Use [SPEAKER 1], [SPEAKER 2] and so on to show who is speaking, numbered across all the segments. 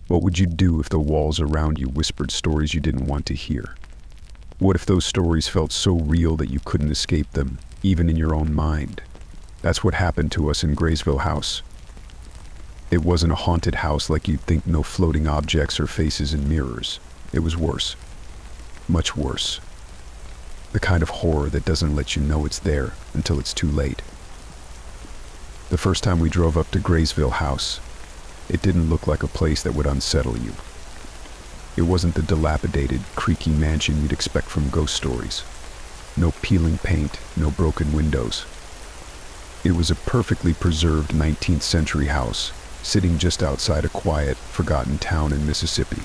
[SPEAKER 1] What would you do if the walls around you whispered stories you didn't want to hear? What if those stories felt so real that you couldn't escape them, even in your own mind? That's what happened to us in Graysville House. It wasn't a haunted house like you'd think, no floating objects or faces in mirrors. It was worse. Much worse. The kind of horror that doesn't let you know it's there until it's too late. The first time we drove up to Graysville House, it didn't look like a place that would unsettle you. It wasn't the dilapidated, creaky mansion you'd expect from ghost stories. No peeling paint, no broken windows. It was a perfectly preserved 19th century house, sitting just outside a quiet, forgotten town in Mississippi.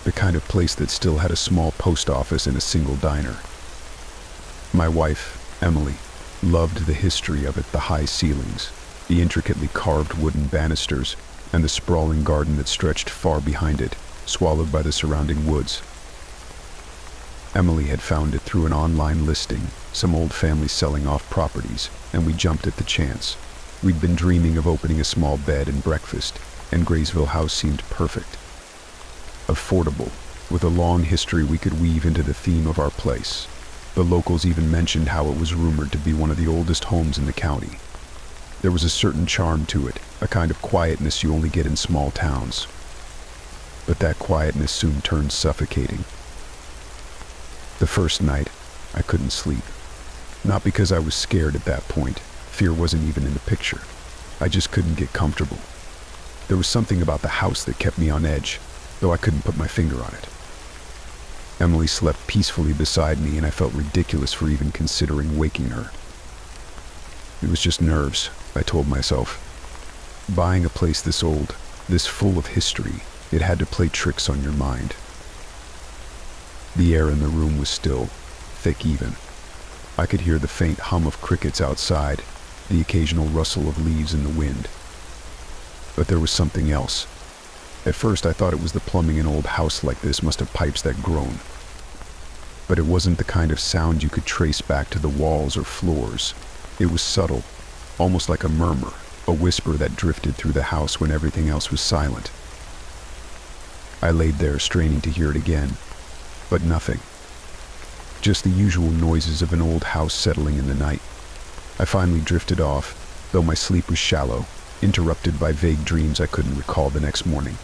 [SPEAKER 1] The kind of place that still had a small post office and a single diner. My wife, Emily, loved the history of it, the high ceilings, the intricately carved wooden banisters, and the sprawling garden that stretched far behind it, swallowed by the surrounding woods. Emily had found it through an online listing, some old family selling off properties, and we jumped at the chance. We'd been dreaming of opening a small bed and breakfast, and Graysville House seemed perfect. Affordable, with a long history we could weave into the theme of our place. The locals even mentioned how it was rumored to be one of the oldest homes in the county. There was a certain charm to it, a kind of quietness you only get in small towns. But that quietness soon turned suffocating. The first night, I couldn't sleep. Not because I was scared at that point. Fear wasn't even in the picture. I just couldn't get comfortable. There was something about the house that kept me on edge, though I couldn't put my finger on it. Emily slept peacefully beside me, and I felt ridiculous for even considering waking her. It was just nerves, I told myself. Buying a place this old, this full of history, it had to play tricks on your mind. The air in the room was still, thick even. I could hear the faint hum of crickets outside, the occasional rustle of leaves in the wind. But there was something else. At first I thought it was the plumbing. An old house like this must have pipes that groan. But it wasn't the kind of sound you could trace back to the walls or floors. It was subtle, almost like a murmur, a whisper that drifted through the house when everything else was silent. I laid there straining to hear it again, but nothing. Just the usual noises of an old house settling in the night. I finally drifted off, though my sleep was shallow, interrupted by vague dreams I couldn't recall the next morning.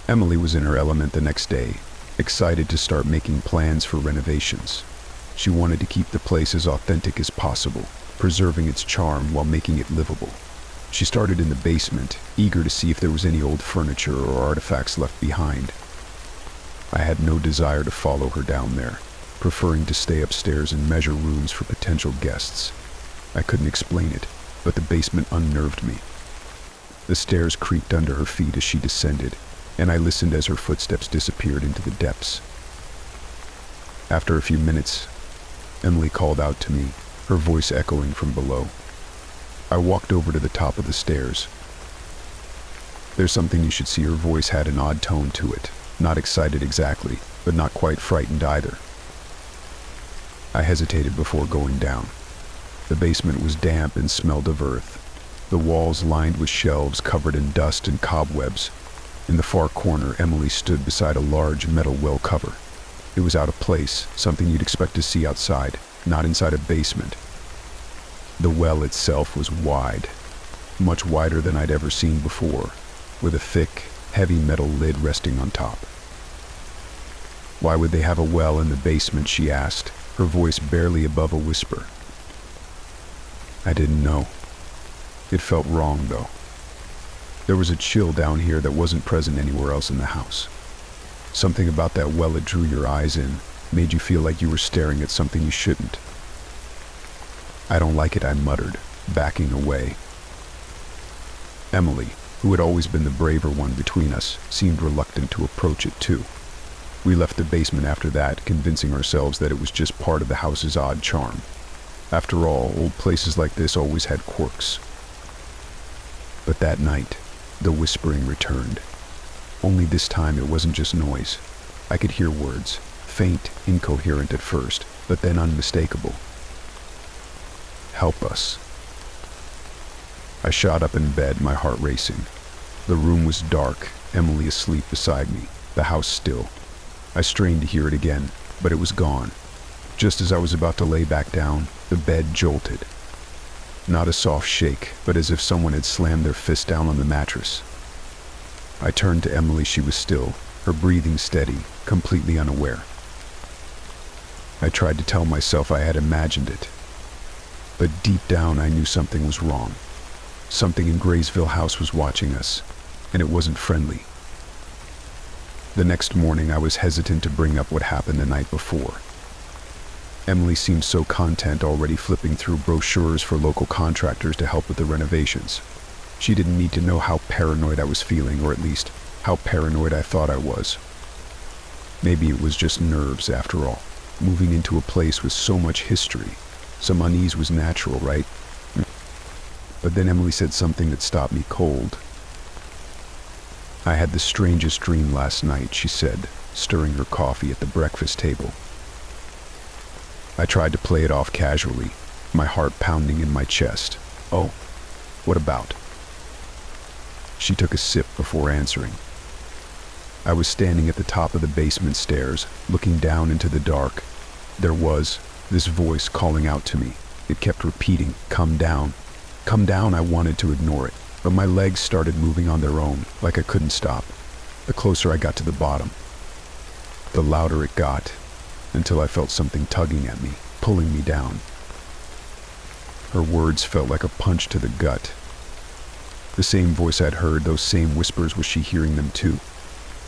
[SPEAKER 1] Emily was in her element the next day, excited to start making plans for renovations. She wanted to keep the place as authentic as possible, preserving its charm while making it livable. She started in the basement, eager to see if there was any old furniture or artifacts left behind. I had no desire to follow her down there, preferring to stay upstairs and measure rooms for potential guests. I couldn't explain it, but the basement unnerved me. The stairs creaked under her feet as she descended, and I listened as her footsteps disappeared into the depths. After a few minutes, Emily called out to me, her voice echoing from below. I walked over to the top of the stairs. "There's something you should see." Her voice had an odd tone to it, not excited exactly, but not quite frightened either. I hesitated before going down. The basement was damp and smelled of earth, the walls lined with shelves covered in dust and cobwebs. In the far corner, Emily stood beside a large metal well cover. It was out of place, something you'd expect to see outside, not inside a basement. The well itself was wide, much wider than I'd ever seen before, with a thick, heavy metal lid resting on top. "Why would they have a well in the basement?" she asked, her voice barely above a whisper. I didn't know. It felt wrong, though. There was a chill down here that wasn't present anywhere else in the house. Something about that well that drew your eyes in, made you feel like you were staring at something you shouldn't. "I don't like it," I muttered, backing away. Emily, who had always been the braver one between us, seemed reluctant to approach it too. We left the basement after that, convincing ourselves that it was just part of the house's odd charm. After all, old places like this always had quirks. But that night, the whispering returned. Only this time it wasn't just noise. I could hear words, faint, incoherent at first, but then unmistakable. "Help us." I shot up in bed, my heart racing. The room was dark, Emily asleep beside me, the house still. I strained to hear it again, but it was gone. Just as I was about to lay back down, the bed jolted. Not a soft shake, but as if someone had slammed their fist down on the mattress. I turned to Emily. She was still, her breathing steady, completely unaware. I tried to tell myself I had imagined it, but deep down I knew something was wrong. Something in Graysville House was watching us, and it wasn't friendly. The next morning I was hesitant to bring up what happened the night before. Emily seemed so content, already flipping through brochures for local contractors to help with the renovations. She didn't need to know how paranoid I was feeling, or at least how paranoid I thought I was. Maybe it was just nerves after all. Moving into a place with so much history, some unease was natural, right? But then Emily said something that stopped me cold. "I had the strangest dream last night," she said, stirring her coffee at the breakfast table. I tried to play it off casually, my heart pounding in my chest. "Oh, what about?" She took a sip before answering. I was standing at the top of the basement stairs, looking down into the dark. There was this voice calling out to me. It kept repeating, "Come down. Come down." I wanted to ignore it, but my legs started moving on their own, like I couldn't stop. The closer I got to the bottom, the louder it got, until I felt something tugging at me, pulling me down. Her words felt like a punch to the gut. The same voice I'd heard, those same whispers, was she hearing them too?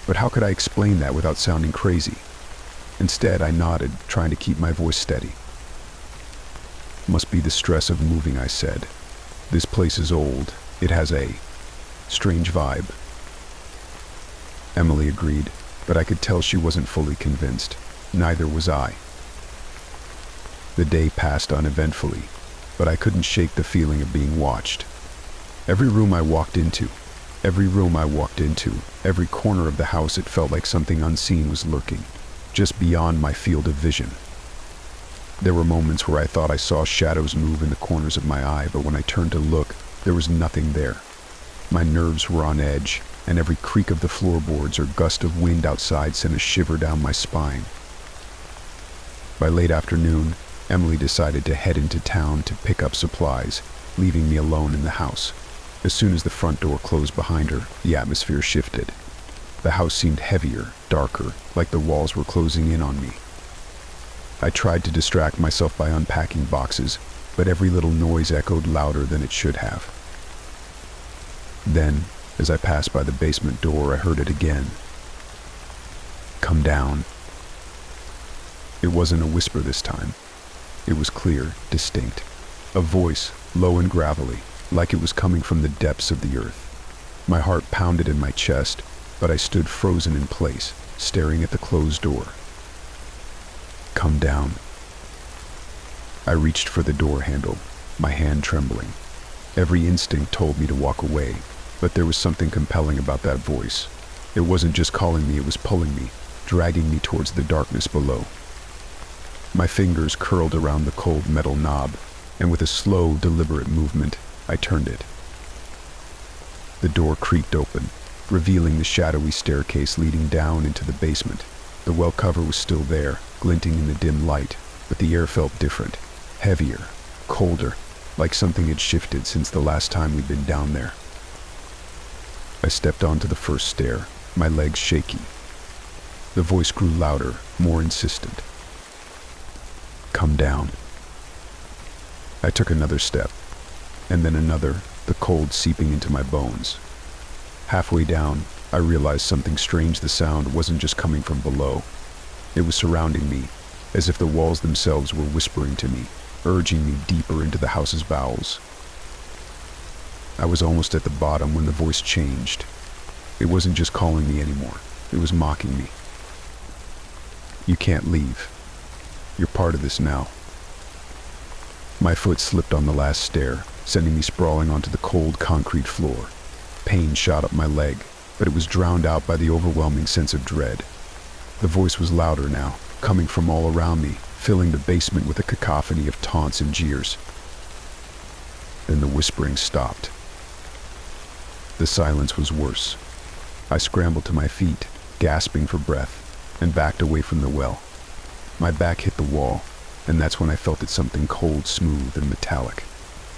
[SPEAKER 1] But how could I explain that without sounding crazy? Instead, I nodded, trying to keep my voice steady. "Must be the stress of moving," I said. "This place is old. It has a strange vibe." Emily agreed, but I could tell she wasn't fully convinced. Neither was I. The day passed uneventfully, but I couldn't shake the feeling of being watched. Every room I walked into, every corner of the house, it felt like something unseen was lurking, just beyond my field of vision. There were moments where I thought I saw shadows move in the corners of my eye, but when I turned to look, there was nothing there. My nerves were on edge, and every creak of the floorboards or gust of wind outside sent a shiver down my spine. By late afternoon, Emily decided to head into town to pick up supplies, leaving me alone in the house. As soon as the front door closed behind her, the atmosphere shifted. The house seemed heavier, darker, like the walls were closing in on me. I tried to distract myself by unpacking boxes, but every little noise echoed louder than it should have. Then, as I passed by the basement door, I heard it again. "Come down." It wasn't a whisper this time. It was clear, distinct. A voice, low and gravelly, like it was coming from the depths of the earth. My heart pounded in my chest, but I stood frozen in place, staring at the closed door. "Come down." I reached for the door handle, my hand trembling. Every instinct told me to walk away, but there was something compelling about that voice. It wasn't just calling me, it was pulling me, dragging me towards the darkness below. My fingers curled around the cold metal knob, and with a slow, deliberate movement, I turned it. The door creaked open, revealing the shadowy staircase leading down into the basement. The well cover was still there, glinting in the dim light, but the air felt different, heavier, colder, like something had shifted since the last time we'd been down there. I stepped onto the first stair, my legs shaky. The voice grew louder, more insistent. "Come down." I took another step, and then another, the cold seeping into my bones. Halfway down, I realized something strange. The sound wasn't just coming from below. It was surrounding me, as if the walls themselves were whispering to me, urging me deeper into the house's bowels. I was almost at the bottom when the voice changed. It wasn't just calling me anymore. It was mocking me. "You can't leave. You're part of this now." My foot slipped on the last stair, sending me sprawling onto the cold concrete floor. Pain shot up my leg, but it was drowned out by the overwhelming sense of dread. The voice was louder now, coming from all around me, filling the basement with a cacophony of taunts and jeers. Then the whispering stopped. The silence was worse. I scrambled to my feet, gasping for breath, and backed away from the well. My back hit the wall, and that's when I felt it something cold, smooth, and metallic.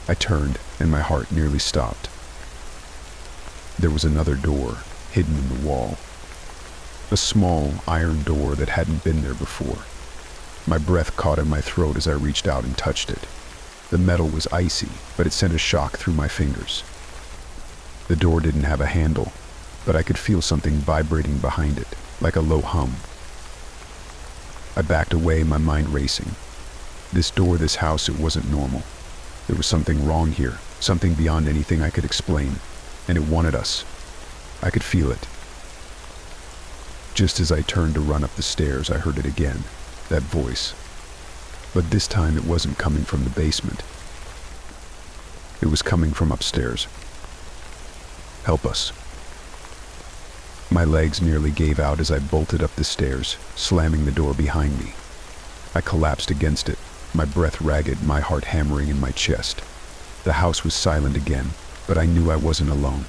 [SPEAKER 1] I turned, and my heart nearly stopped. There was another door, hidden in the wall. A small, iron door that hadn't been there before. My breath caught in my throat as I reached out and touched it. The metal was icy, but it sent a shock through my fingers. The door didn't have a handle, but I could feel something vibrating behind it, like a low hum. I backed away, my mind racing. This door, this house, it wasn't normal. There was something wrong here, something beyond anything I could explain, and it wanted us. I could feel it. Just as I turned to run up the stairs, I heard it again, that voice. But this time it wasn't coming from the basement. It was coming from upstairs. Help us. My legs nearly gave out as I bolted up the stairs, slamming the door behind me. I collapsed against it, my breath ragged, my heart hammering in my chest. The house was silent again, but I knew I wasn't alone.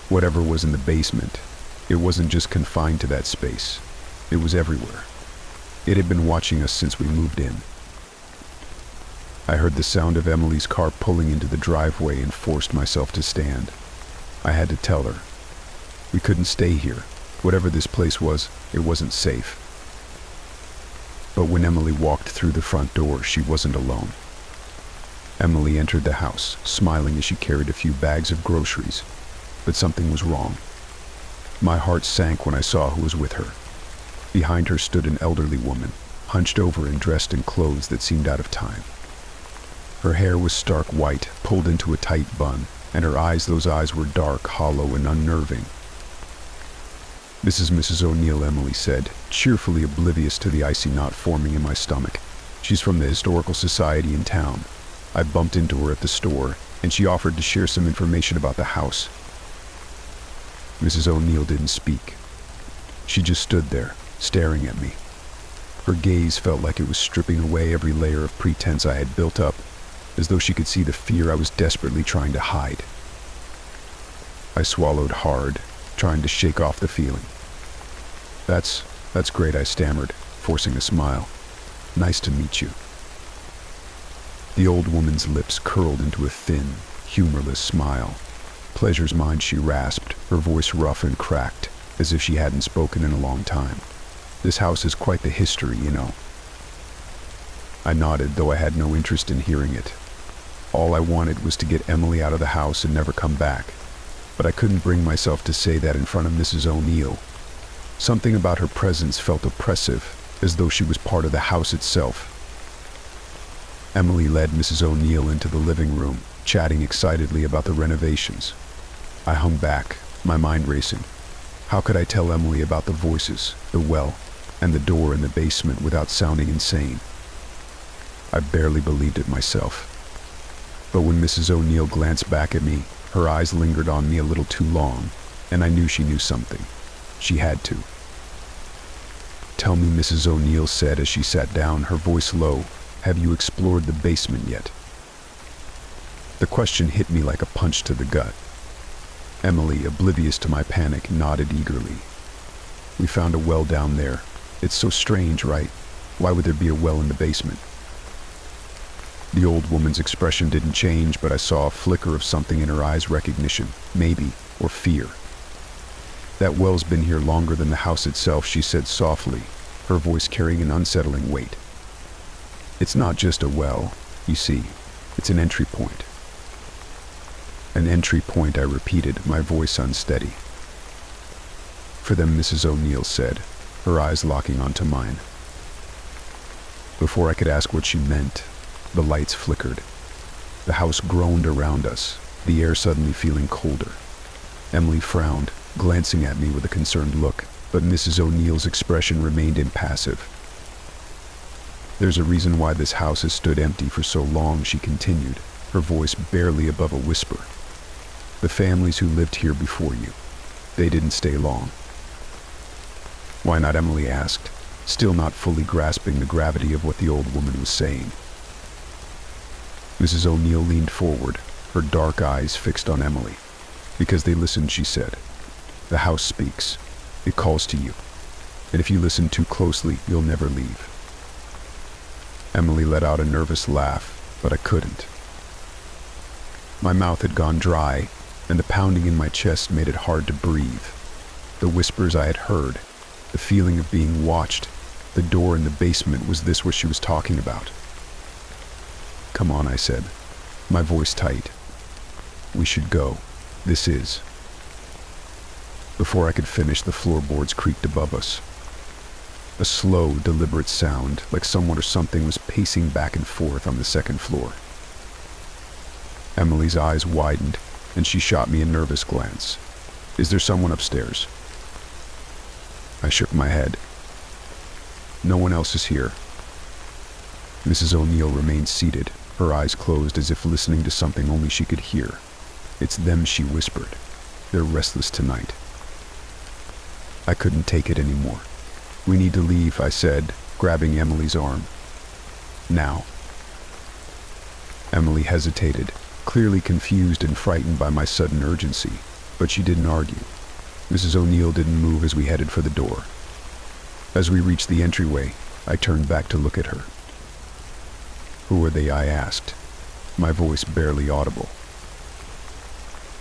[SPEAKER 1] Whatever was in the basement, it wasn't just confined to that space. It was everywhere. It had been watching us since we moved in. I heard the sound of Emily's car pulling into the driveway and forced myself to stand. I had to tell her. We couldn't stay here. Whatever this place was, it wasn't safe. But when Emily walked through the front door, she wasn't alone. Emily entered the house, smiling as she carried a few bags of groceries. But something was wrong. My heart sank when I saw who was with her. Behind her stood an elderly woman, hunched over and dressed in clothes that seemed out of time. Her hair was stark white, pulled into a tight bun, and her eyes, those eyes were dark, hollow, and unnerving. "This is Mrs. O'Neill," Emily said, cheerfully oblivious to the icy knot forming in my stomach. "She's from the Historical Society in town. I bumped into her at the store, and she offered to share some information about the house." Mrs. O'Neill didn't speak. She just stood there, staring at me. Her gaze felt like it was stripping away every layer of pretense I had built up, as though she could see the fear I was desperately trying to hide. I swallowed hard, trying to shake off the feeling. That's great," I stammered, forcing a smile. "Nice to meet you." The old woman's lips curled into a thin, humorless smile. "Pleasure's mine," she rasped, her voice rough and cracked, as if she hadn't spoken in a long time. "This house is quite the history, you know." I nodded, though I had no interest in hearing it. All I wanted was to get Emily out of the house and never come back. But I couldn't bring myself to say that in front of Mrs. O'Neill. Something about her presence felt oppressive, as though she was part of the house itself. Emily led Mrs. O'Neill into the living room, chatting excitedly about the renovations. I hung back, my mind racing. How could I tell Emily about the voices, the well, and the door in the basement without sounding insane? I barely believed it myself. But when Mrs. O'Neill glanced back at me, her eyes lingered on me a little too long, and I knew she knew something. She had to. "Tell me," Mrs. O'Neill said as she sat down, her voice low, "have you explored the basement yet?" The question hit me like a punch to the gut. Emily, oblivious to my panic, nodded eagerly. "We found a well down there. It's so strange, right? Why would there be a well in the basement?" The old woman's expression didn't change, but I saw a flicker of something in her eyes, recognition, maybe, or fear. "That well's been here longer than the house itself," she said softly, her voice carrying an unsettling weight. "It's not just a well, you see. It's an entry point." "An entry point," I repeated, my voice unsteady. "For them," Mrs. O'Neill said, her eyes locking onto mine. Before I could ask what she meant, the lights flickered. The house groaned around us, the air suddenly feeling colder. Emily frowned, glancing at me with a concerned look, but Mrs. O'Neill's expression remained impassive. "There's a reason why this house has stood empty for so long," she continued, her voice barely above a whisper. "The families who lived here before you, they didn't stay long." "Why not?" Emily asked, still not fully grasping the gravity of what the old woman was saying. Mrs. O'Neill leaned forward, her dark eyes fixed on Emily. Because they listen, she said. The house speaks. It calls to you. And if you listen too closely, you'll never leave. Emily let out a nervous laugh, but I couldn't. My mouth had gone dry, and the pounding in my chest made it hard to breathe. The whispers I had heard, the feeling of being watched, the door in the basement, was this what she was talking about? Come on, I said, my voice tight. We should go. This is. Before I could finish, the floorboards creaked above us. A slow, deliberate sound, like someone or something was pacing back and forth on the second floor. Emily's eyes widened, and she shot me a nervous glance. Is there someone upstairs? I shook my head. No one else is here. Mrs. O'Neill remained seated, her eyes closed as if listening to something only she could hear. It's them, she whispered. They're restless tonight. I couldn't take it anymore. We need to leave, I said, grabbing Emily's arm. Now. Emily hesitated, clearly confused and frightened by my sudden urgency, but she didn't argue. Mrs. O'Neill didn't move as we headed for the door. As we reached the entryway, I turned back to look at her. Who are they? I asked, my voice barely audible.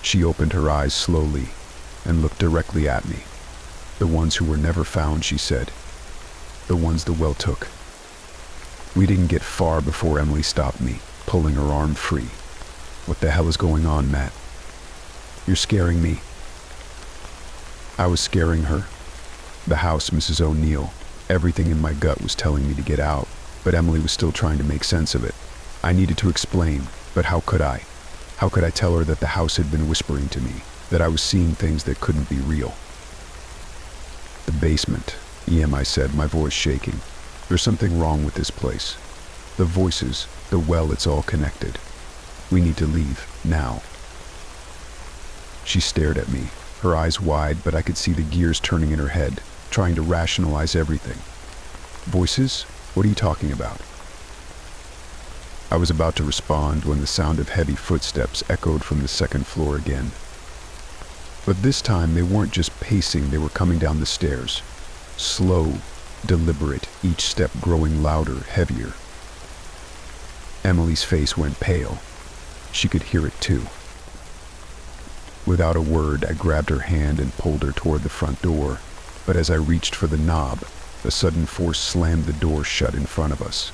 [SPEAKER 1] She opened her eyes slowly and looked directly at me. The ones who were never found, she said. The ones the well took. We didn't get far before Emily stopped me, pulling her arm free. What the hell is going on, Matt? You're scaring me. I was scaring her. The house, Mrs. O'Neill. Everything in my gut was telling me to get out, but Emily was still trying to make sense of it. I needed to explain, but how could I? How could I tell her that the house had been whispering to me, that I was seeing things that couldn't be real? The basement, Em, I said, my voice shaking. There's something wrong with this place. The voices, the well, it's all connected. We need to leave, now. She stared at me, her eyes wide, but I could see the gears turning in her head, trying to rationalize everything. Voices? What are you talking about? I was about to respond when the sound of heavy footsteps echoed from the second floor again. But this time they weren't just pacing, they were coming down the stairs. Slow, deliberate, each step growing louder, heavier. Emily's face went pale. She could hear it too. Without a word, I grabbed her hand and pulled her toward the front door, but as I reached for the knob, a sudden force slammed the door shut in front of us.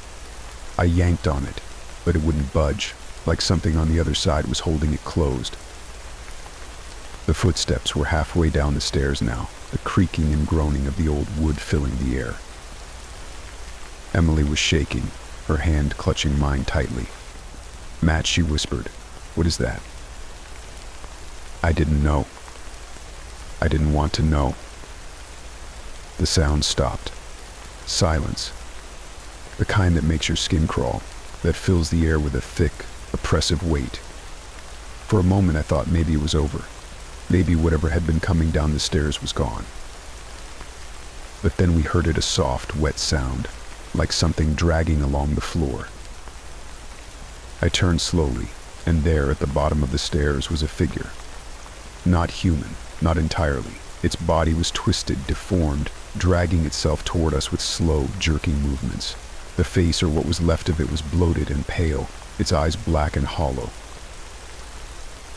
[SPEAKER 1] I yanked on it, but it wouldn't budge, like something on the other side was holding it closed. The footsteps were halfway down the stairs now, the creaking and groaning of the old wood filling the air. Emily was shaking, her hand clutching mine tightly. Matt, she whispered, what is that? I didn't know. I didn't want to know. The sound stopped. Silence. The kind that makes your skin crawl, that fills the air with a thick, oppressive weight. For a moment I thought maybe it was over. Maybe whatever had been coming down the stairs was gone. But then we heard it, a soft, wet sound, like something dragging along the floor. I turned slowly, and there at the bottom of the stairs was a figure. Not human, not entirely. Its body was twisted, deformed, dragging itself toward us with slow, jerking movements. The face, or what was left of it, was bloated and pale, its eyes black and hollow.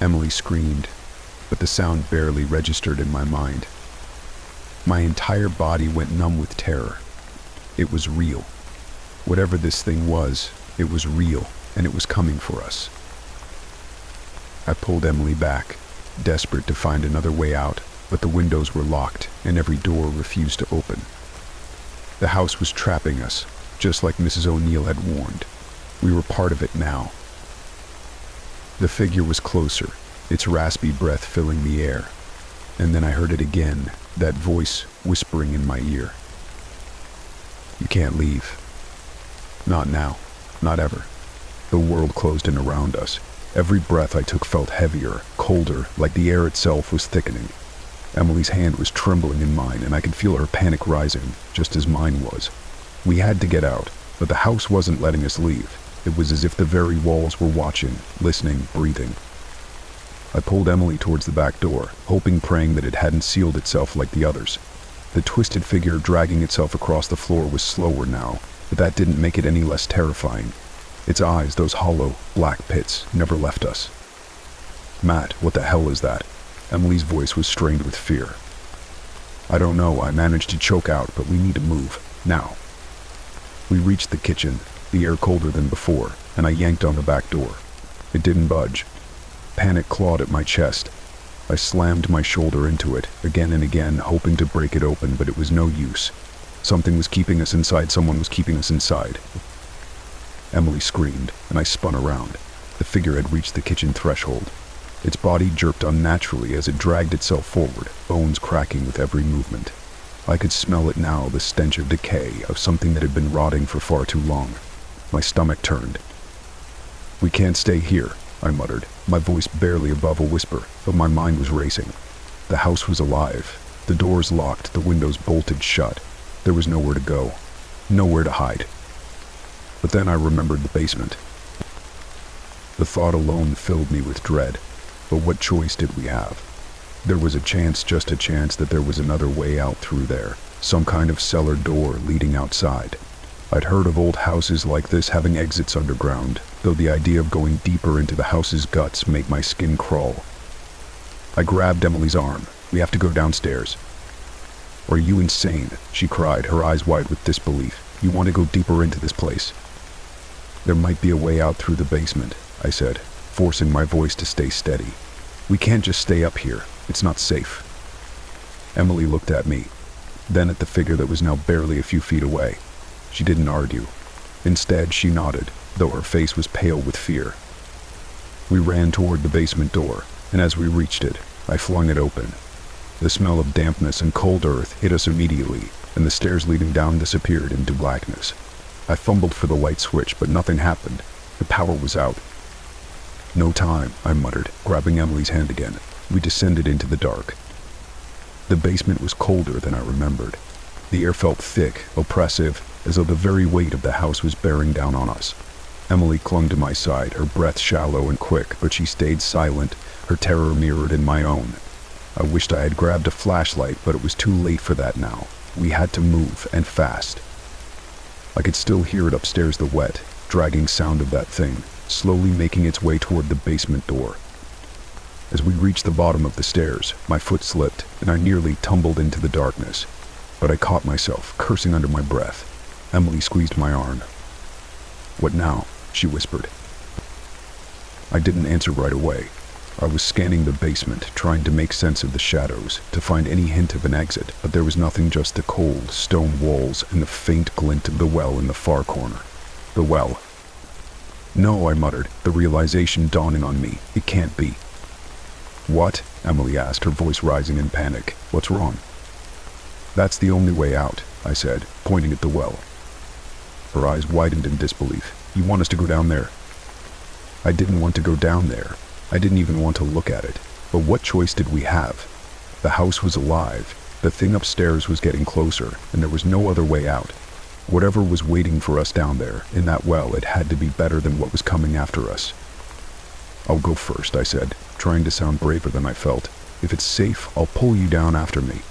[SPEAKER 1] Emily screamed, but the sound barely registered in my mind. My entire body went numb with terror. It was real. Whatever this thing was, it was real, and it was coming for us. I pulled Emily back, desperate to find another way out, but the windows were locked, and every door refused to open. The house was trapping us, just like Mrs. O'Neill had warned. We were part of it now. The figure was closer, its raspy breath filling the air. And then I heard it again, that voice whispering in my ear. You can't leave. Not now. Not ever. The world closed in around us. Every breath I took felt heavier, colder, like the air itself was thickening. Emily's hand was trembling in mine, and I could feel her panic rising, just as mine was. We had to get out, but the house wasn't letting us leave. It was as if the very walls were watching, listening, breathing. I pulled Emily towards the back door, praying that it hadn't sealed itself like the others. The twisted figure dragging itself across the floor was slower now, but that didn't make it any less terrifying. Its eyes, those hollow, black pits, never left us. "Matt, what the hell is that?" Emily's voice was strained with fear. "I don't know," I managed to choke out, "but we need to move. Now." We reached the kitchen, the air colder than before, and I yanked on the back door. It didn't budge. Panic clawed at my chest. I slammed my shoulder into it, again and again, hoping to break it open, but it was no use. Something was keeping us inside, someone was keeping us inside. Emily screamed, and I spun around. The figure had reached the kitchen threshold. Its body jerked unnaturally as it dragged itself forward, bones cracking with every movement. I could smell it now, the stench of decay, of something that had been rotting for far too long. My stomach turned. "We can't stay here," I muttered, my voice barely above a whisper, but my mind was racing. The house was alive. The doors locked, the windows bolted shut. There was nowhere to go, nowhere to hide. But then I remembered the basement. The thought alone filled me with dread. But what choice did we have? There was a chance, just a chance, that there was another way out through there, some kind of cellar door leading outside. I'd heard of old houses like this having exits underground, though the idea of going deeper into the house's guts made my skin crawl. I grabbed Emily's arm. "We have to go downstairs." "Are you insane?" she cried, her eyes wide with disbelief. "You want to go deeper into this place?" "There might be a way out through the basement," I said, forcing my voice to stay steady. "We can't just stay up here. It's not safe." Emily looked at me, then at the figure that was now barely a few feet away. She didn't argue. Instead, she nodded, though her face was pale with fear. We ran toward the basement door, and as we reached it, I flung it open. The smell of dampness and cold earth hit us immediately, and the stairs leading down disappeared into blackness. I fumbled for the light switch, but nothing happened. The power was out. "No time," I muttered, grabbing Emily's hand again. We descended into the dark. The basement was colder than I remembered. The air felt thick, oppressive, as though the very weight of the house was bearing down on us. Emily clung to my side, her breath shallow and quick, but she stayed silent, her terror mirrored in my own. I wished I had grabbed a flashlight, but it was too late for that now. We had to move, and fast. I could still hear it upstairs, the wet, dragging sound of that thing, slowly making its way toward the basement door. As we reached the bottom of the stairs, my foot slipped, and I nearly tumbled into the darkness. But I caught myself, cursing under my breath. Emily squeezed my arm. "What now?" she whispered. I didn't answer right away. I was scanning the basement, trying to make sense of the shadows, to find any hint of an exit, but there was nothing, just the cold, stone walls and the faint glint of the well in the far corner. The well. "No," I muttered, the realization dawning on me. It can't be. "What?" Emily asked, her voice rising in panic. "What's wrong?" "That's the only way out," I said, pointing at the well. Her eyes widened in disbelief. "You want us to go down there?" I didn't want to go down there. I didn't even want to look at it. But what choice did we have? The house was alive. The thing upstairs was getting closer, and there was no other way out. Whatever was waiting for us down there, in that well, it had to be better than what was coming after us. "I'll go first," I said, trying to sound braver than I felt. "If it's safe, I'll pull you down after me."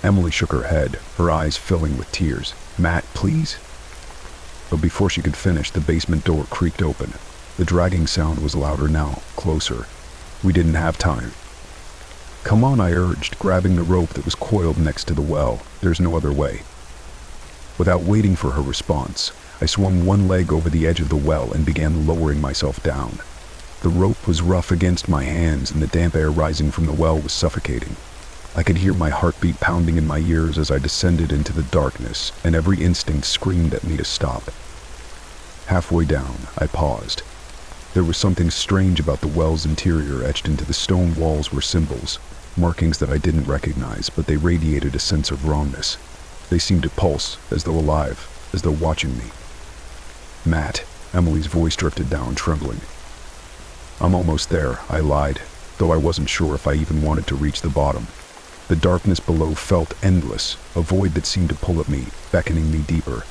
[SPEAKER 1] Emily shook her head, her eyes filling with tears. "Matt, please?" But before she could finish, the basement door creaked open. The dragging sound was louder now, closer. We didn't have time. "Come on," I urged, grabbing the rope that was coiled next to the well. "There's no other way." Without waiting for her response, I swung one leg over the edge of the well and began lowering myself down. The rope was rough against my hands, and the damp air rising from the well was suffocating. I could hear my heartbeat pounding in my ears as I descended into the darkness, and every instinct screamed at me to stop. Halfway down, I paused. There was something strange about the well's interior. Etched into the stone walls were symbols, markings that I didn't recognize, but they radiated a sense of wrongness. They seemed to pulse, as though alive, as though watching me. "Matt," Emily's voice drifted down, trembling. "I'm almost there," I lied, though I wasn't sure if I even wanted to reach the bottom. The darkness below felt endless, a void that seemed to pull at me, beckoning me deeper.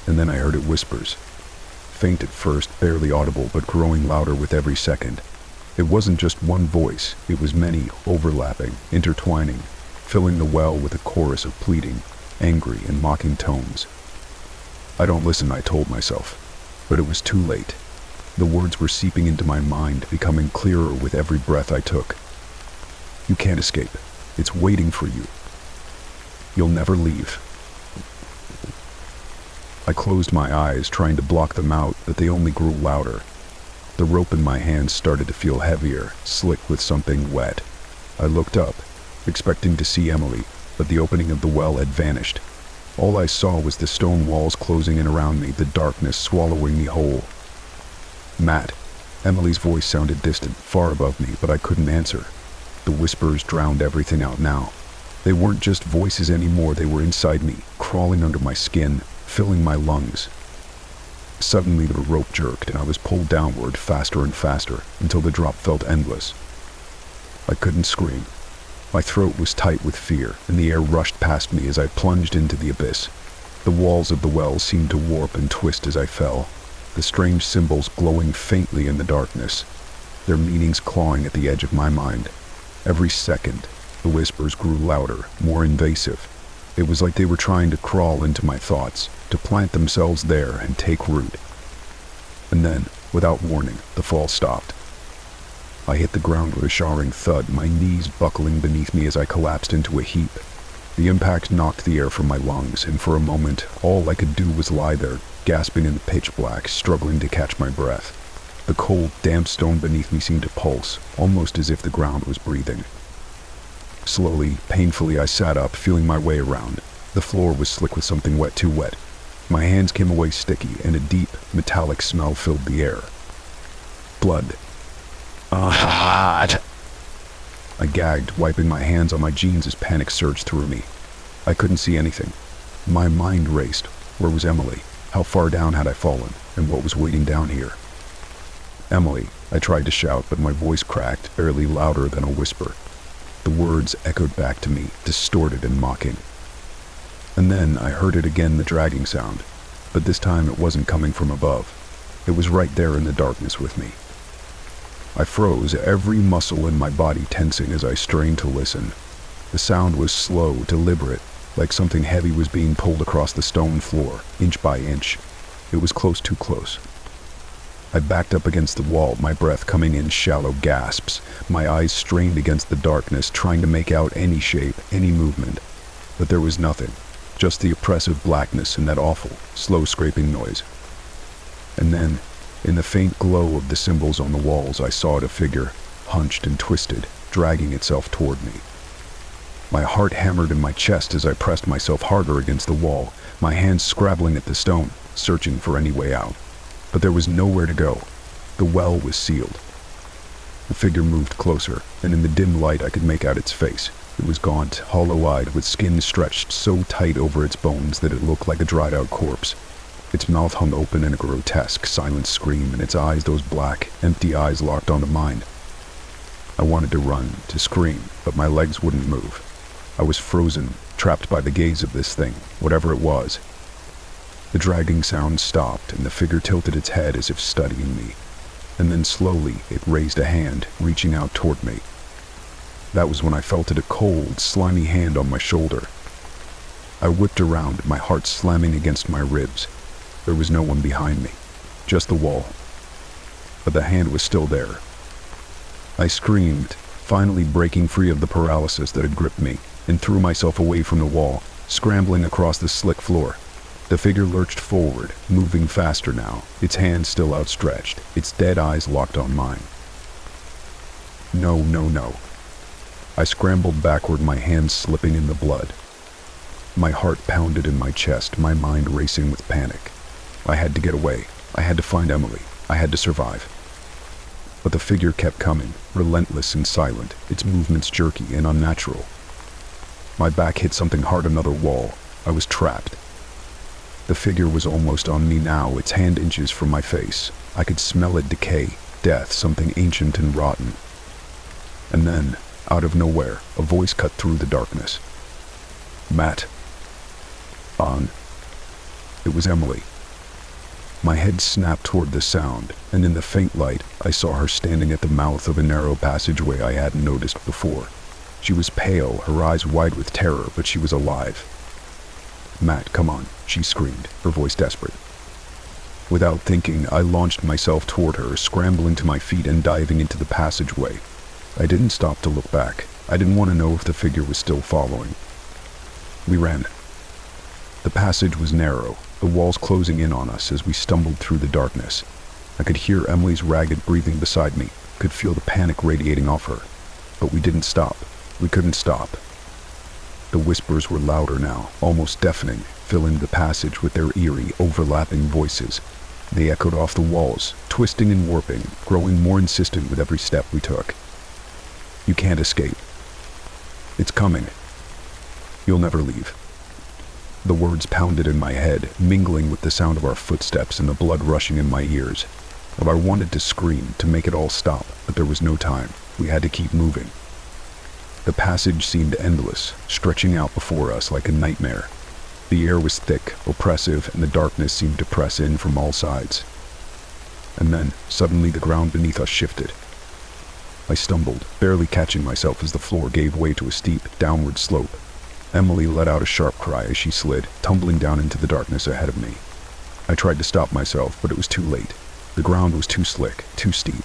[SPEAKER 1] And then I heard it whispers. Faint at first, barely audible, but growing louder with every second. It wasn't just one voice, it was many, overlapping, intertwining, filling the well with a chorus of pleading, angry and mocking tones. I don't listen, I told myself, but it was too late. The words were seeping into my mind, becoming clearer with every breath I took. You can't escape. It's waiting for you. You'll never leave. I closed my eyes, trying to block them out, but they only grew louder. The rope in my hands started to feel heavier, slick with something wet. I looked up, expecting to see Emily, but the opening of the well had vanished. All I saw was the stone walls closing in around me, the darkness swallowing me whole. Matt. Emily's voice sounded distant, far above me, but I couldn't answer. The whispers drowned everything out now. They weren't just voices anymore, they were inside me, crawling under my skin, filling my lungs. Suddenly the rope jerked and I was pulled downward faster and faster until the drop felt endless. I couldn't scream. My throat was tight with fear and the air rushed past me as I plunged into the abyss. The walls of the well seemed to warp and twist as I fell, the strange symbols glowing faintly in the darkness, their meanings clawing at the edge of my mind. Every second, the whispers grew louder, more invasive. It was like they were trying to crawl into my thoughts, to plant themselves there and take root. And then, without warning, the fall stopped. I hit the ground with a jarring thud, my knees buckling beneath me as I collapsed into a heap. The impact knocked the air from my lungs, and for a moment, all I could do was lie there, gasping in the pitch black, struggling to catch my breath. The cold, damp stone beneath me seemed to pulse, almost as if the ground was breathing. Slowly, painfully, I sat up, feeling my way around. The floor was slick with something wet, too wet. My hands came away sticky, and a deep, metallic smell filled the air. Blood. God! I gagged, wiping my hands on my jeans as panic surged through me. I couldn't see anything. My mind raced. Where was Emily? How far down had I fallen? And what was waiting down here? Emily, I tried to shout, but my voice cracked, barely louder than a whisper. The words echoed back to me, distorted and mocking. And then I heard it again, the dragging sound, but this time it wasn't coming from above. It was right there in the darkness with me. I froze, every muscle in my body tensing as I strained to listen. The sound was slow, deliberate, like something heavy was being pulled across the stone floor, inch by inch. It was close, too close. I backed up against the wall, my breath coming in shallow gasps, my eyes strained against the darkness, trying to make out any shape, any movement. But there was nothing, just the oppressive blackness and that awful, slow scraping noise. And then, in the faint glow of the symbols on the walls, I saw a figure, hunched and twisted, dragging itself toward me. My heart hammered in my chest as I pressed myself harder against the wall, my hands scrabbling at the stone, searching for any way out. But there was nowhere to go. The well was sealed. The figure moved closer, and in the dim light I could make out its face. It was gaunt, hollow-eyed, with skin stretched so tight over its bones that it looked like a dried-out corpse. Its mouth hung open in a grotesque, silent scream, and its eyes, those black, empty eyes, locked onto mine. I wanted to run, to scream, but my legs wouldn't move. I was frozen, trapped by the gaze of this thing, whatever it was. The dragging sound stopped, and the figure tilted its head as if studying me. And then slowly, it raised a hand, reaching out toward me. That was when I felt it, a cold, slimy hand on my shoulder. I whipped around, my heart slamming against my ribs. There was no one behind me, just the wall. But the hand was still there. I screamed, finally breaking free of the paralysis that had gripped me, and threw myself away from the wall, scrambling across the slick floor. The figure lurched forward, moving faster now, its hand still outstretched, its dead eyes locked on mine. No, no, no. I scrambled backward, my hands slipping in the blood. My heart pounded in my chest, my mind racing with panic. I had to get away. I had to find Emily. I had to survive. But the figure kept coming, relentless and silent, its movements jerky and unnatural. My back hit something hard, another wall. I was trapped. The figure was almost on me now, its hand inches from my face. I could smell it decay, death, something ancient and rotten. And then, out of nowhere, a voice cut through the darkness. Matt. On. It was Emily. My head snapped toward the sound, and in the faint light, I saw her standing at the mouth of a narrow passageway I hadn't noticed before. She was pale, her eyes wide with terror, but she was alive. "Matt, come on," she screamed, her voice desperate. Without thinking, I launched myself toward her, scrambling to my feet and diving into the passageway. I didn't stop to look back. I didn't want to know if the figure was still following. We ran. The passage was narrow, the walls closing in on us as we stumbled through the darkness. I could hear Emily's ragged breathing beside me, could feel the panic radiating off her. But we didn't stop. We couldn't stop. The whispers were louder now, almost deafening, filling the passage with their eerie, overlapping voices. They echoed off the walls, twisting and warping, growing more insistent with every step we took. "You can't escape. It's coming. You'll never leave." The words pounded in my head, mingling with the sound of our footsteps and the blood rushing in my ears. I wanted to scream, to make it all stop, but there was no time. We had to keep moving. The passage seemed endless, stretching out before us like a nightmare. The air was thick, oppressive, and the darkness seemed to press in from all sides. And then, suddenly the ground beneath us shifted. I stumbled, barely catching myself as the floor gave way to a steep, downward slope. Emily let out a sharp cry as she slid, tumbling down into the darkness ahead of me. I tried to stop myself, but it was too late. The ground was too slick, too steep.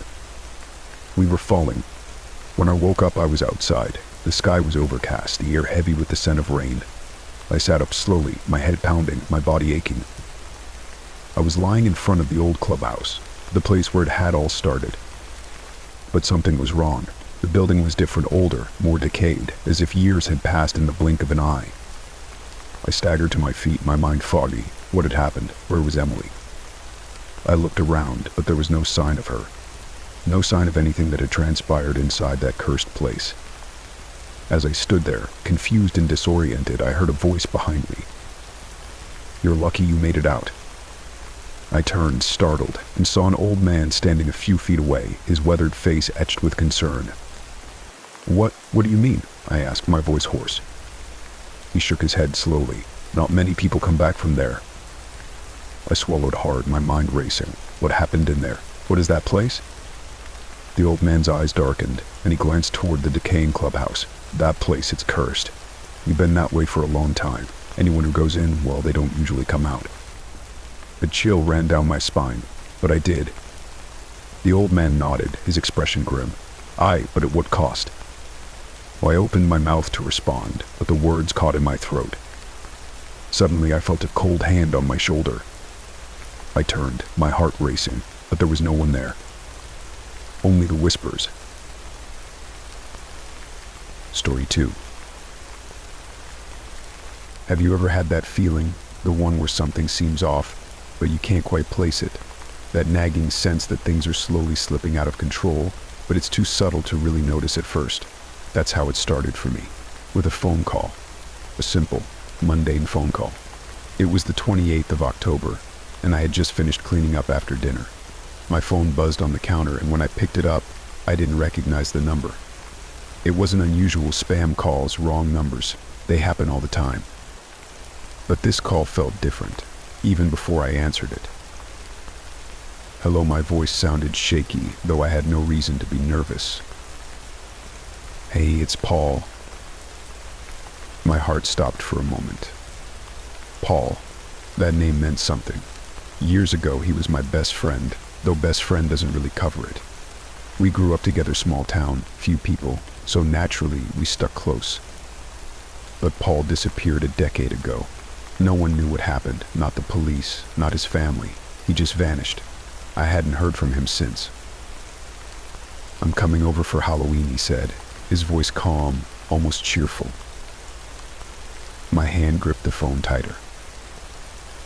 [SPEAKER 1] We were falling. When I woke up, I was outside. The sky was overcast, the air heavy with the scent of rain. I sat up slowly, my head pounding, my body aching. I was lying in front of the old clubhouse, the place where it had all started. But something was wrong. The building was different, older, more decayed, as if years had passed in the blink of an eye. I staggered to my feet, my mind foggy. What had happened? Where was Emily? I looked around, but there was no sign of her. No sign of anything that had transpired inside that cursed place. As I stood there, confused and disoriented, I heard a voice behind me. "You're lucky you made it out." I turned, startled, and saw an old man standing a few feet away, his weathered face etched with concern. What do you mean?" I asked, my voice hoarse. He shook his head slowly. "Not many people come back from there." I swallowed hard, my mind racing. What happened in there? What is that place? The old man's eyes darkened, and he glanced toward the decaying clubhouse. "That place, it's cursed. You've been that way for a long time. Anyone who goes in, well, they don't usually come out." A chill ran down my spine, but I did. The old man nodded, his expression grim. "Aye, but at what cost?" Well, I opened my mouth to respond, but the words caught in my throat. Suddenly, I felt a cold hand on my shoulder. I turned, my heart racing, but there was no one there. Only the whispers. Story 2. Have you ever had that feeling, the one where something seems off, but you can't quite place it? That nagging sense that things are slowly slipping out of control, but it's too subtle to really notice at first. That's how it started for me, with a phone call. A simple, mundane phone call. It was the 28th of October, and I had just finished cleaning up after dinner. My phone buzzed on the counter, and when I picked it up, I didn't recognize the number. It wasn't unusual spam calls, wrong numbers. They happen all the time. But this call felt different, even before I answered it. "Hello," my voice sounded shaky, though I had no reason to be nervous. "Hey, it's Paul." My heart stopped for a moment. Paul. That name meant something. Years ago, he was my best friend, though best friend doesn't really cover it. We grew up together, small town, few people, so naturally we stuck close. But Paul disappeared a decade ago. No one knew what happened, not the police, not his family. He just vanished. I hadn't heard from him since. "I'm coming over for Halloween," he said, his voice calm, almost cheerful. My hand gripped the phone tighter.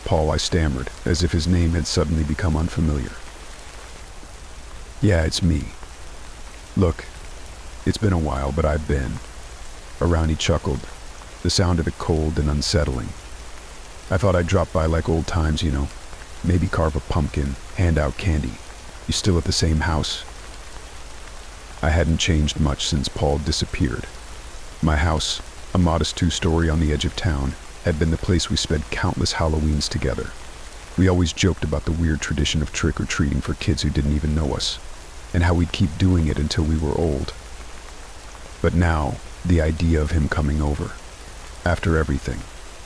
[SPEAKER 1] "Paul," I stammered, as if his name had suddenly become unfamiliar. "Yeah, it's me. Look, it's been a while, but I've been." Around he chuckled. The sound of it cold and unsettling. "I thought I'd drop by like old times, you know. Maybe carve a pumpkin, hand out candy. You still at the same house?" I hadn't changed much since Paul disappeared. My house, a modest 2-story on the edge of town, had been the place we spent countless Halloweens together. We always joked about the weird tradition of trick-or-treating for kids who didn't even know us, and how we'd keep doing it until we were old. But now, the idea of him coming over, after everything,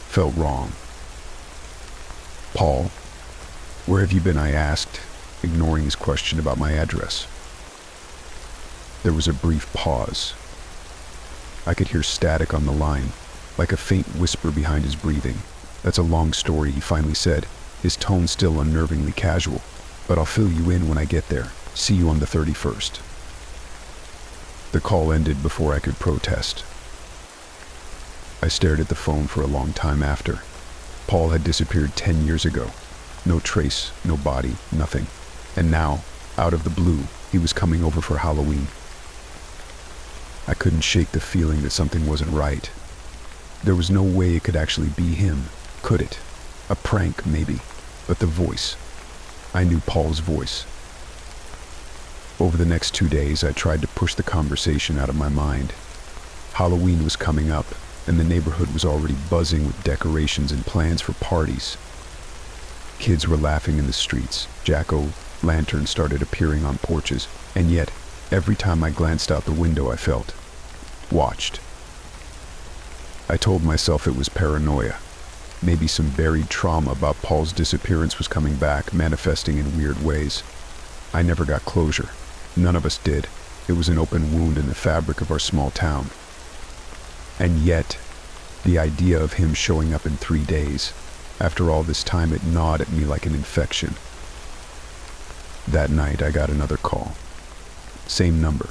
[SPEAKER 1] felt wrong. "Paul, where have you been?" I asked, ignoring his question about my address. There was a brief pause. I could hear static on the line, like a faint whisper behind his breathing. "That's a long story," he finally said, his tone still unnervingly casual. "But I'll fill you in when I get there. See you on the 31st. The call ended before I could protest. I stared at the phone for a long time after. Paul had disappeared 10 years ago. No trace, no body, nothing. And now, out of the blue, he was coming over for Halloween. I couldn't shake the feeling that something wasn't right. There was no way it could actually be him, could it? A prank, maybe. But the voice. I knew Paul's voice. Over the next 2 days, I tried to push the conversation out of my mind. Halloween was coming up, and the neighborhood was already buzzing with decorations and plans for parties. Kids were laughing in the streets. Jack-o'-lanterns started appearing on porches, and yet, every time I glanced out the window, I felt watched. I told myself it was paranoia. Maybe some buried trauma about Paul's disappearance was coming back, manifesting in weird ways. I never got closure. None of us did. It was an open wound in the fabric of our small town. And yet, the idea of him showing up in 3 days, after all this time, it gnawed at me like an infection. That night, I got another call. Same number.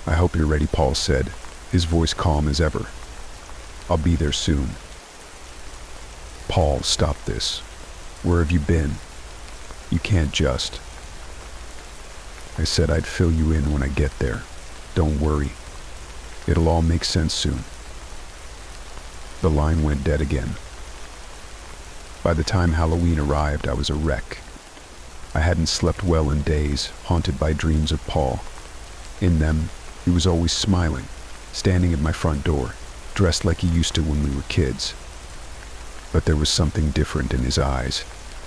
[SPEAKER 1] "I hope you're ready," Paul said, his voice calm as ever. "I'll be there soon." "Paul, stop this. Where have you been? You can't just..." I said I'd fill you in when I get there. Don't worry. It'll all make sense soon. The line went dead again. By the time Halloween arrived, I was a wreck. I hadn't slept well in days, haunted by dreams of Paul. In them, he was always smiling, standing at my front door, dressed like he used to when we were kids. But there was something different in his eyes,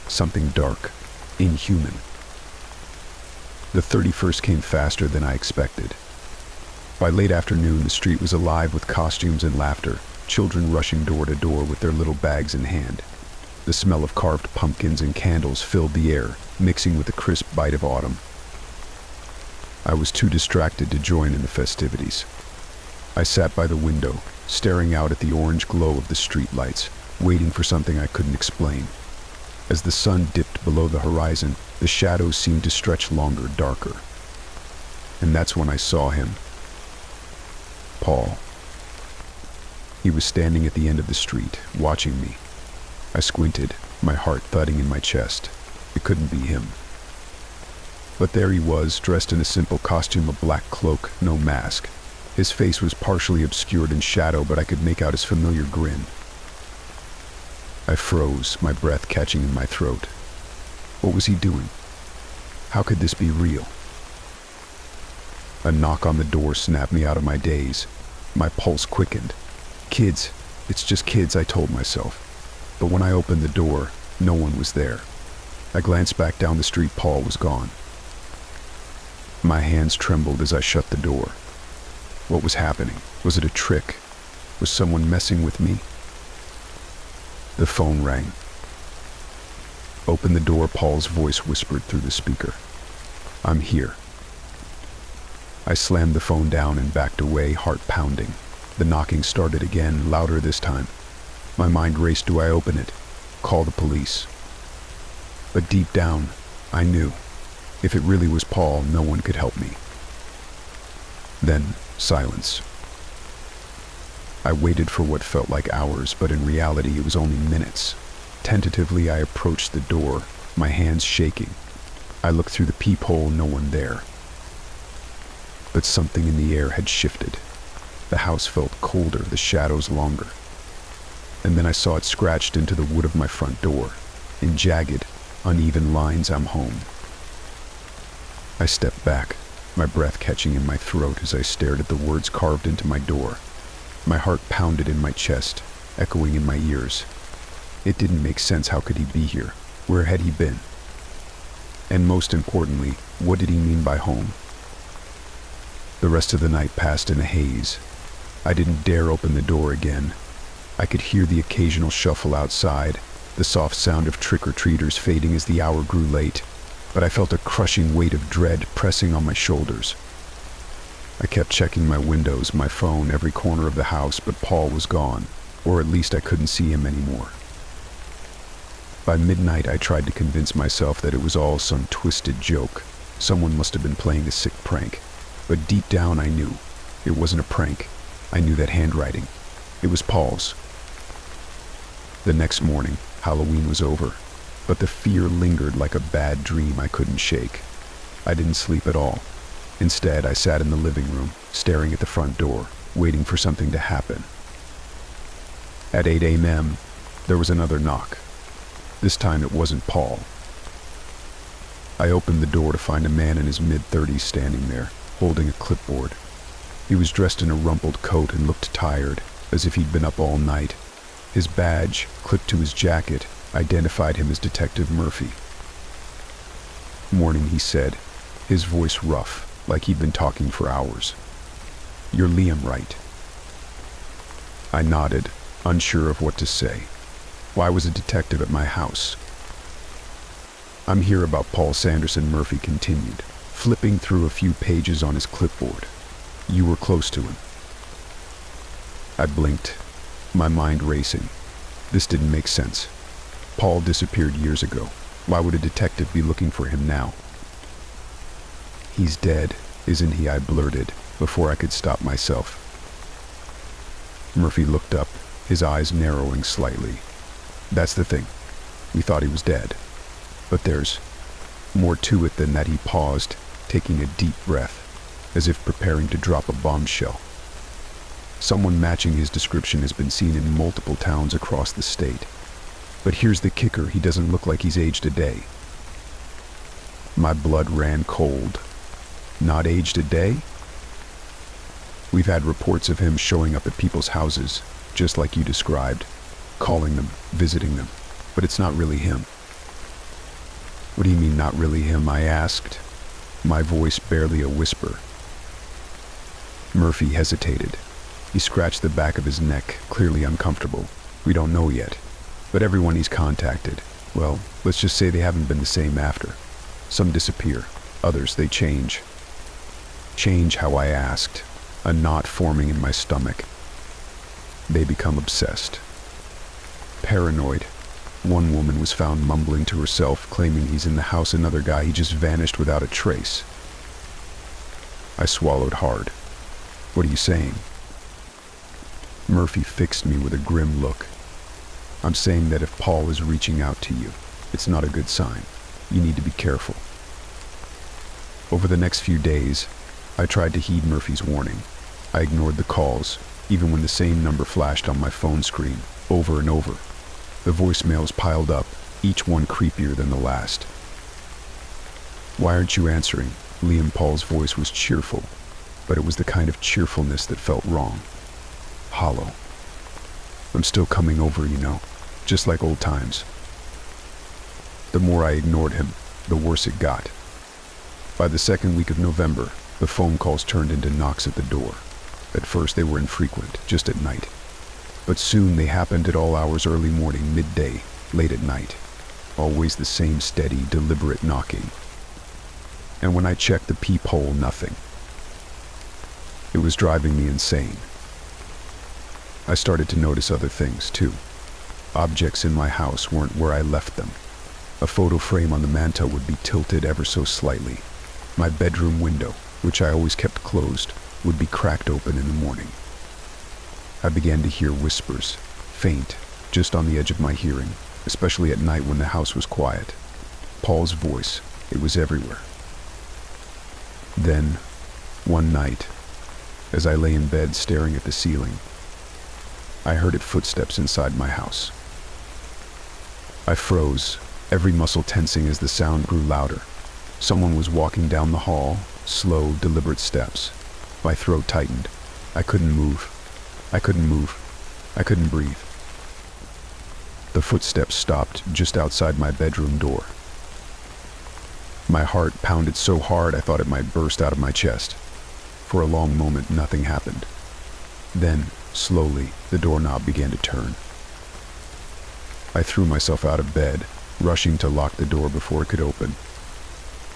[SPEAKER 1] something dark, inhuman. The 31st came faster than I expected. By late afternoon, the street was alive with costumes and laughter, children rushing door to door with their little bags in hand. The smell of carved pumpkins and candles filled the air, mixing with the crisp bite of autumn. I was too distracted to join in the festivities. I sat by the window, staring out at the orange glow of the street lights, waiting for something I couldn't explain. As the sun dipped below the horizon, the shadows seemed to stretch longer, darker. And that's when I saw him. Paul. He was standing at the end of the street, watching me. I squinted, my heart thudding in my chest. It couldn't be him. But there he was, dressed in a simple costume, a black cloak, no mask. His face was partially obscured in shadow, but I could make out his familiar grin. I froze, my breath catching in my throat. What was he doing? How could this be real? A knock on the door snapped me out of my daze. My pulse quickened. Kids, it's just kids, I told myself. But when I opened the door, no one was there. I glanced back down the street. Paul was gone. My hands trembled as I shut the door. What was happening? Was it a trick? Was someone messing with me? The phone rang. "Open the door," Paul's voice whispered through the speaker. "I'm here." I slammed the phone down and backed away, heart pounding. The knocking started again, louder this time. My mind raced. Do I open it? Call the police? But deep down, I knew. If it really was Paul, no one could help me. Then, silence. I waited for what felt like hours, but in reality it was only minutes. Tentatively, I approached the door, my hands shaking. I looked through the peephole, no one there. But something in the air had shifted. The house felt colder, the shadows longer. And then I saw it scratched into the wood of my front door. In jagged, uneven lines, "I'm home." I stepped back, my breath catching in my throat as I stared at the words carved into my door. My heart pounded in my chest, echoing in my ears. It didn't make sense. How could he be here? Where had he been? And most importantly, what did he mean by home? The rest of the night passed in a haze. I didn't dare open the door again. I could hear the occasional shuffle outside, the soft sound of trick-or-treaters fading as the hour grew late, but I felt a crushing weight of dread pressing on my shoulders. I kept checking my windows, my phone, every corner of the house, but Paul was gone, or at least I couldn't see him anymore. By midnight, I tried to convince myself that it was all some twisted joke. Someone must have been playing a sick prank. But deep down, I knew it wasn't a prank. I knew that handwriting. It was Paul's. The next morning, Halloween was over, but the fear lingered like a bad dream I couldn't shake. I didn't sleep at all. Instead, I sat in the living room, staring at the front door, waiting for something to happen. At 8 a.m., there was another knock. This time it wasn't Paul. I opened the door to find a man in his mid-30s standing there, holding a clipboard. He was dressed in a rumpled coat and looked tired, as if he'd been up all night. His badge, clipped to his jacket, identified him as Detective Murphy. "Morning," he said, his voice rough, like he'd been talking for hours. "You're Liam, right?" I nodded, unsure of what to say. Why was a detective at my house? "I'm here about Paul Sanderson," Murphy continued, flipping through a few pages on his clipboard. "You were close to him." I blinked, my mind racing. This didn't make sense. Paul disappeared years ago. Why would a detective be looking for him now? "He's dead, isn't he?" I blurted, before I could stop myself. Murphy looked up, his eyes narrowing slightly. "That's the thing. We thought he was dead. But there's more to it than that." He paused, taking a deep breath, as if preparing to drop a bombshell. "Someone matching his description has been seen in multiple towns across the state. But here's the kicker, he doesn't look like he's aged a day." My blood ran cold. Not aged a day? "We've had reports of him showing up at people's houses, just like you described, calling them, visiting them, but it's not really him." "What do you mean, not really him?" I asked, my voice barely a whisper. Murphy hesitated. He scratched the back of his neck, clearly uncomfortable. "We don't know yet, but everyone he's contacted, well, let's just say they haven't been the same after. Some disappear, others they change." "Change how?" I asked, a knot forming in my stomach. "They become obsessed. Paranoid. One woman was found mumbling to herself, claiming he's in the house. Another guy, he just vanished without a trace." I swallowed hard. "What are you saying?" Murphy fixed me with a grim look. "I'm saying that if Paul is reaching out to you, it's not a good sign. You need to be careful." Over the next few days, I tried to heed Murphy's warning. I ignored the calls, even when the same number flashed on my phone screen, over and over. The voicemails piled up, each one creepier than the last. "Why aren't you answering?" Liam Paul's voice was cheerful, but it was the kind of cheerfulness that felt wrong. Hollow. "I'm still coming over, you know, just like old times." The more I ignored him, the worse it got. By the second week of November, the phone calls turned into knocks at the door. At first they were infrequent, just at night. But soon they happened at all hours, early morning, midday, late at night. Always the same steady, deliberate knocking. And when I checked the peephole, nothing. It was driving me insane. I started to notice other things, too. Objects in my house weren't where I left them. A photo frame on the mantel would be tilted ever so slightly. My bedroom window, which I always kept closed, would be cracked open in the morning. I began to hear whispers, faint, just on the edge of my hearing, especially at night when the house was quiet. Paul's voice, it was everywhere. Then, one night, as I lay in bed staring at the ceiling, I heard footsteps inside my house. I froze, every muscle tensing as the sound grew louder. Someone was walking down the hall, slow, deliberate steps. My throat tightened. I couldn't move. I couldn't breathe. The footsteps stopped just outside my bedroom door. My heart pounded so hard I thought it might burst out of my chest. For a long moment, nothing happened. Then, slowly, the doorknob began to turn. I threw myself out of bed, rushing to lock the door before it could open.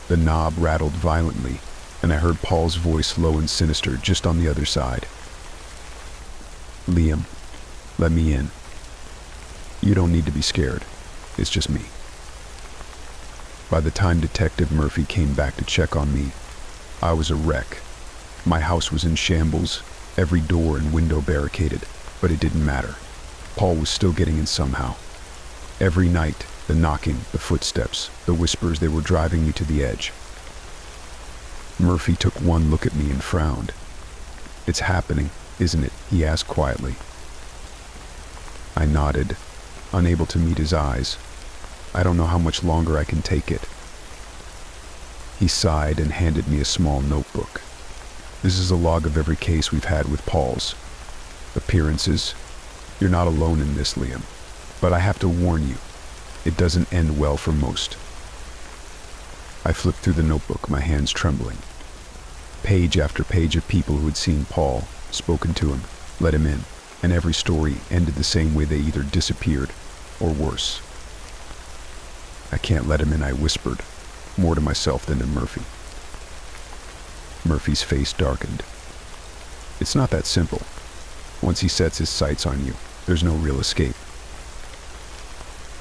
[SPEAKER 1] The knob rattled violently, and I heard Paul's voice low and sinister just on the other side. "Liam, let me in. You don't need to be scared. It's just me." By the time Detective Murphy came back to check on me, I was a wreck. My house was in shambles, every door and window barricaded, but it didn't matter. Paul was still getting in somehow. Every night, the knocking, the footsteps, the whispers, they were driving me to the edge. Murphy took one look at me and frowned. "It's happening, isn't it?" he asked quietly. I nodded, unable to meet his eyes. "I don't know how much longer I can take it." He sighed and handed me a small notebook. "This is a log of every case we've had with Paul's. Appearances. You're not alone in this, Liam. But I have to warn you, it doesn't end well for most." I flipped through the notebook, my hands trembling. Page after page of people who had seen Paul, spoken to him, let him in, and every story ended the same way: they either disappeared, or worse. "I can't let him in," I whispered, more to myself than to Murphy. Murphy's face darkened. "It's not that simple. Once he sets his sights on you, there's no real escape."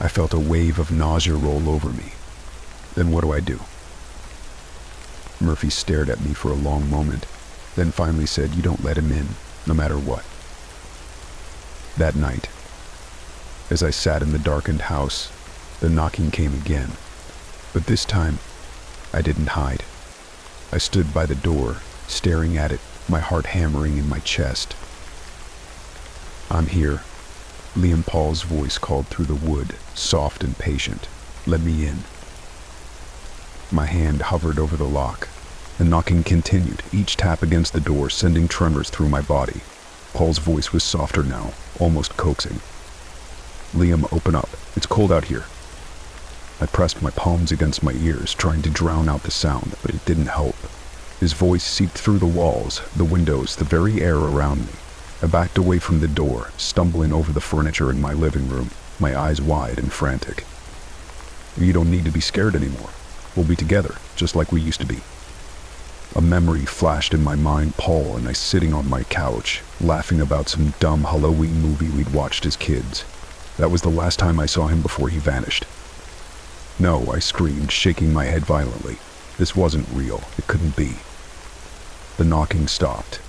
[SPEAKER 1] I felt a wave of nausea roll over me. Then what do I do? Murphy stared at me for a long moment, then finally said, "You don't let him in, no matter what." That night, as I sat in the darkened house, the knocking came again. But this time, I didn't hide. I stood by the door, staring at it, my heart hammering in my chest. "I'm here." Liam Paul's voice called through the wood, soft and patient. "Let me in." My hand hovered over the lock. The knocking continued, each tap against the door sending tremors through my body. Paul's voice was softer now, almost coaxing. "Liam, open up. It's cold out here." I pressed my palms against my ears, trying to drown out the sound, but it didn't help. His voice seeped through the walls, the windows, the very air around me. I backed away from the door, stumbling over the furniture in my living room, my eyes wide and frantic. "You don't need to be scared anymore. We'll be together, just like we used to be." A memory flashed in my mind: Paul and I sitting on my couch, laughing about some dumb Halloween movie we'd watched as kids. That was the last time I saw him before he vanished. "No," I screamed, shaking my head violently. This wasn't real. It couldn't be. The knocking stopped.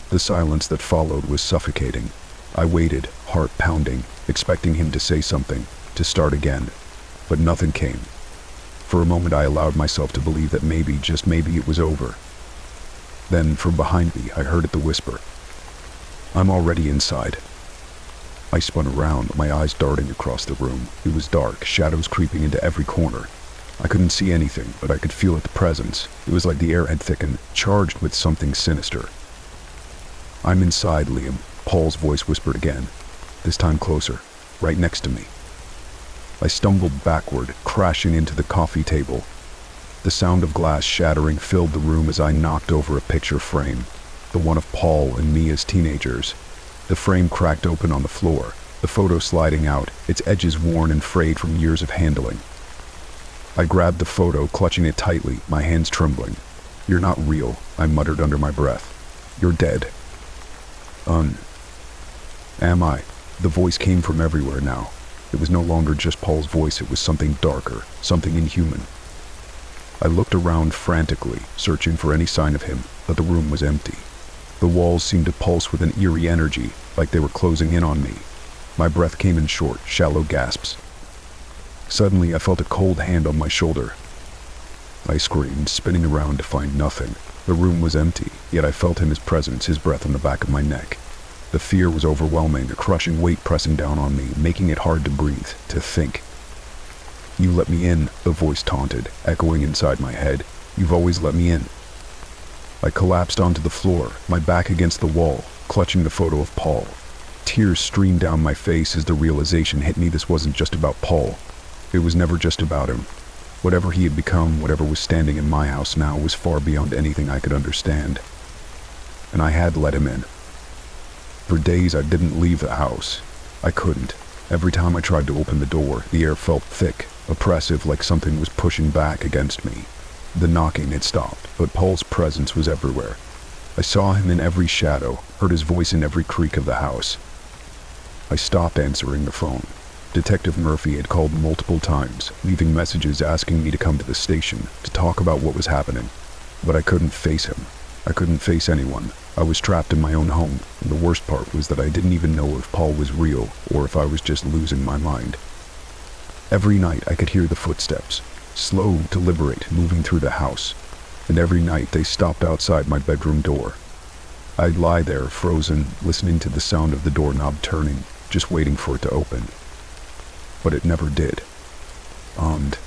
[SPEAKER 1] The silence that followed was suffocating. I waited, heart pounding, expecting him to say something, to start again. But nothing came. For a moment I allowed myself to believe that maybe, just maybe, it was over. Then, from behind me, I heard the whisper. "I'm already inside." I spun around, my eyes darting across the room. It was dark, shadows creeping into every corner. I couldn't see anything, but I could feel its presence. It was like the air had thickened, charged with something sinister. "I'm inside, Liam," Paul's voice whispered again, this time closer, right next to me. I stumbled backward, crashing into the coffee table. The sound of glass shattering filled the room as I knocked over a picture frame, the one of Paul and me as teenagers. The frame cracked open on the floor, the photo sliding out, its edges worn and frayed from years of handling. I grabbed the photo, clutching it tightly, my hands trembling. "You're not real," I muttered under my breath. "You're dead." Am I?" The voice came from everywhere now. It was no longer just Paul's voice, it was something darker, something inhuman. I looked around frantically, searching for any sign of him, but the room was empty. The walls seemed to pulse with an eerie energy, like they were closing in on me. My breath came in short, shallow gasps. Suddenly, I felt a cold hand on my shoulder. I screamed, spinning around to find nothing. The room was empty, yet I felt his presence, his breath on the back of my neck. The fear was overwhelming, a crushing weight pressing down on me, making it hard to breathe, to think. "You let me in," the voice taunted, echoing inside my head. "You've always let me in." I collapsed onto the floor, my back against the wall, clutching the photo of Paul. Tears streamed down my face as the realization hit me this wasn't just about Paul. It was never just about him. Whatever he had become, whatever was standing in my house now, was far beyond anything I could understand. And I had let him in. For days I didn't leave the house. I couldn't. Every time I tried to open the door, the air felt thick, oppressive, like something was pushing back against me. The knocking had stopped, but Paul's presence was everywhere. I saw him in every shadow, heard his voice in every creak of the house. I stopped answering the phone. Detective Murphy had called multiple times, leaving messages asking me to come to the station to talk about what was happening. But I couldn't face him. I couldn't face anyone. I was trapped in my own home, and the worst part was that I didn't even know if Paul was real or if I was just losing my mind. Every night I could hear the footsteps, slow, deliberate, moving through the house, and every night they stopped outside my bedroom door. I'd lie there, frozen, listening to the sound of the doorknob turning, just waiting for it to open. But it never did. And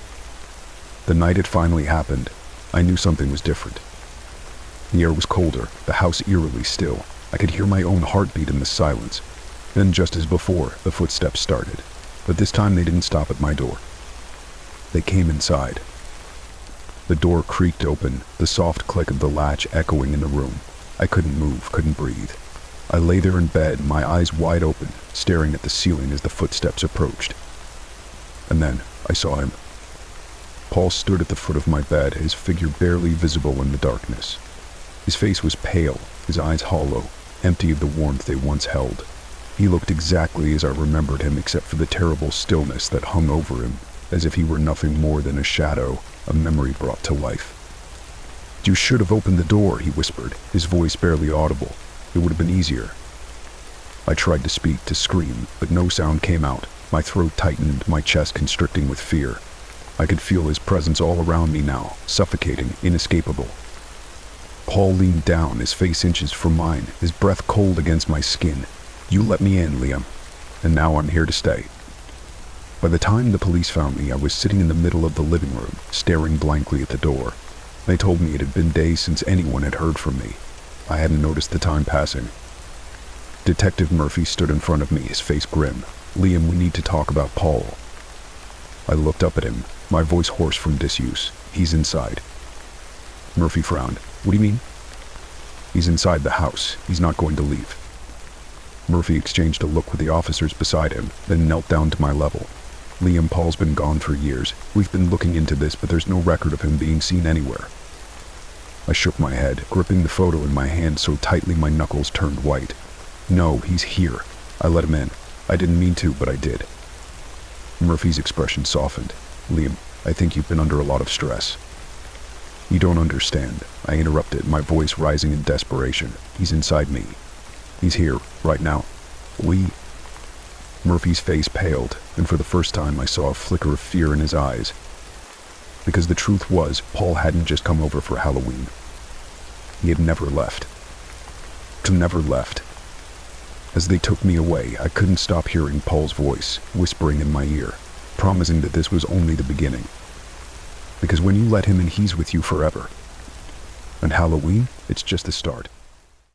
[SPEAKER 1] the night it finally happened, I knew something was different. The air was colder, the house eerily still. I could hear my own heartbeat in the silence. Then, just as before, the footsteps started. But this time they didn't stop at my door. They came inside. The door creaked open, the soft click of the latch echoing in the room. I couldn't move, couldn't breathe. I lay there in bed, my eyes wide open, staring at the ceiling as the footsteps approached. And then I saw him. Paul stood at the foot of my bed, his figure barely visible in the darkness. His face was pale, his eyes hollow, empty of the warmth they once held. He looked exactly as I remembered him, except for the terrible stillness that hung over him, as if he were nothing more than a shadow, a memory brought to life. "You should have opened the door," he whispered, his voice barely audible. "It would have been easier." I tried to speak, to scream, but no sound came out. My throat tightened, my chest constricting with fear. I could feel his presence all around me now, suffocating, inescapable. Paul leaned down, his face inches from mine, his breath cold against my skin. "You let me in, Liam, and now I'm here to stay." By the time the police found me, I was sitting in the middle of the living room, staring blankly at the door. They told me it had been days since anyone had heard from me. I hadn't noticed the time passing. Detective Murphy stood in front of me, his face grim. "Liam, we need to talk about Paul." I looked up at him, my voice hoarse from disuse. "He's inside." Murphy frowned. "What do you mean?" "He's inside the house. He's not going to leave." Murphy exchanged a look with the officers beside him, then knelt down to my level. "Liam, Paul's been gone for years. We've been looking into this, but there's no record of him being seen anywhere." I shook my head, gripping the photo in my hand so tightly my knuckles turned white. "No, he's here. I let him in. I didn't mean to, but I did." Murphy's expression softened. "Liam, I think you've been under a lot of stress." "You don't understand," I interrupted, my voice rising in desperation. "He's inside me. He's here, right now. Murphy's face paled, and for the first time I saw a flicker of fear in his eyes. Because the truth was, Paul hadn't just come over for Halloween. He had never left. Never left. As they took me away, I couldn't stop hearing Paul's voice, whispering in my ear, promising that this was only the beginning. Because when you let him in, he's with you forever. And Halloween, it's just the start.